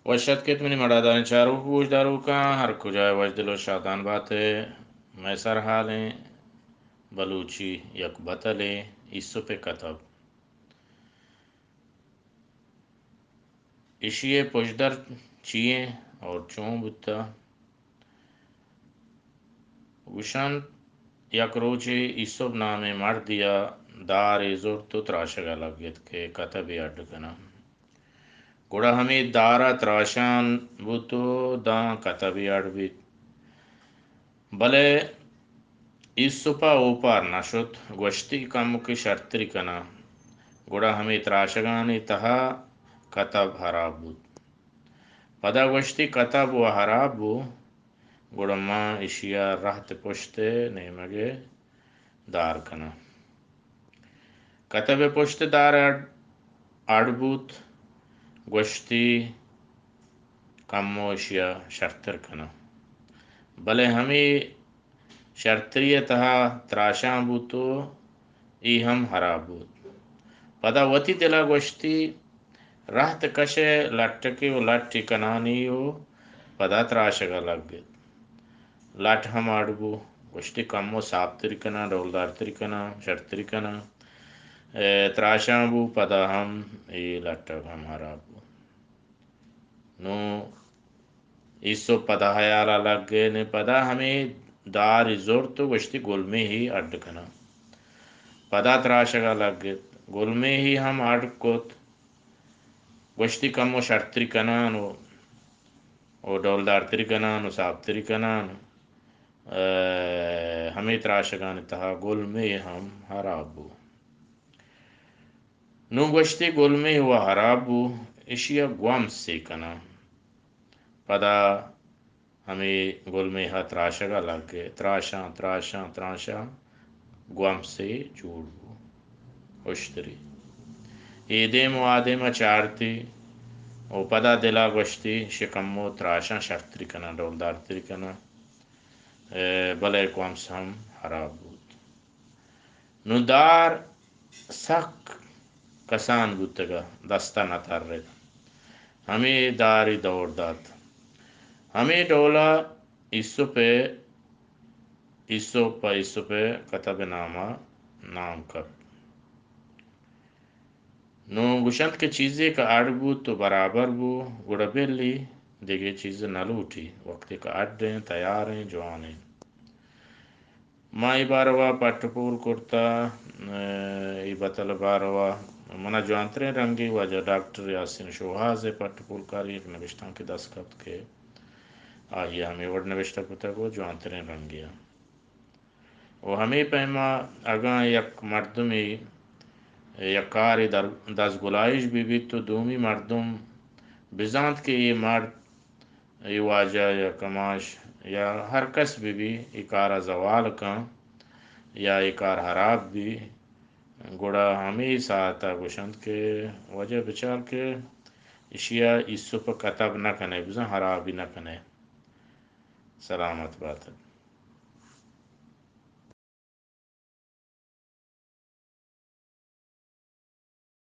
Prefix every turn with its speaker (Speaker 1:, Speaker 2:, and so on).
Speaker 1: وشت کے تمہیں مڑادان چارو پوچھ دارو کا ہر کجائے وجدل و شادان باتیں میں سر حالیں بلوچی یک بطلے اسو پہ کتب اشیے پشدر چیئیں اور چون بتا گشن یک روچے اسب نام مر دیا دار زور تو تراشگا لگت کے کتب اڈ کنا گوڑا ہمیں دارا تراشان بوتو داں کتب اڈ بیت بلے اسپا اوپار نشت گوشتی کم کی شرطری کنا گوڑا ہمیں تراشگانی تہا کتب حراب بود پدا گوشتی کتب و حراب بو گوڑا ماں اشیا رہت پشتے نیمگے دار کنا کتب پشت دار اڈ بوت گوشتی کمو اشیا شرطر کنا بلے ہمیں شرطری تہا تراشاں بوتو ای ہم حراب بود پدا وتی دلا گوشتی رہت کشے لٹکی و لٹی کنانی و پدا تراشگا لگ لٹ ہم اڈبو گوشتی کمو صاف تری کنا ڈولدار تری کنا شرطری کنا تراشاں بو پدا ہم ای لٹک ہم حراب بو نو اسو پدا حیالا لگ گئے نے پدا ہمیں دار زور تو گوشتی گل میں ہی اڈ کنا پدا تراشگا لگ گئے گل میں ہی ہم اڈ کوت گوشتی کمو شرطری کنانو او ڈولدار تری کنانو صاف تری کنانو ہمیں تراشگان تہا گل میں ہم حراب بو نو گوشتی گل میں ہوا حراب بو اشیا گوام سے کنا پدا ہمیں گل میں ہا تراشگا لگ گئے تراشاں تراشاں تراشاں گوام سے چوڑ بو اشتری ایدیم و آدیم چارتی او پدا دلا گوشتی شکمو تراشاں شرطری کنا ڈولدار تری کنا بلے گوام سے ہم حراب بود نو دار سخ کسان بودتگا دستہ نتر رد ہمیں داری دوڑ داد ہمیں ڈولا اسو پہ کتب نامہ نام کر نو گشنت کے چیزیں کا اڈ بو تو برابر بو گڑا بیلی دیگے چیزیں نہ لوٹی وقت کا اڈ ہیں تیار ہیں جوان ہیں مائی باروا پٹ پول کرتا ای بطل باروا منا جوانترین رنگی وجہ ڈاکٹر یاسین شوہاز پٹ پول کاری ایک نوشتان کے دستخط کے آئیے ہمیں وڈ نوشتہ کتا کو جوانترین رنگیا و ہمیں پیما اگاں یک مردمی یکاری دس گلائش بھی تو دومی مردم بزانت کے یہ مرد ای واجہ یا کماش یا ہر کس بھی اکارا زوال کن یا اکار حراب بھی گوڑا ہمیں ساعتا گوشند کے وجہ بچار کے اشیا اسو پا کتب نہ کنے بزن حرابی نہ کنے سلامت بات ہے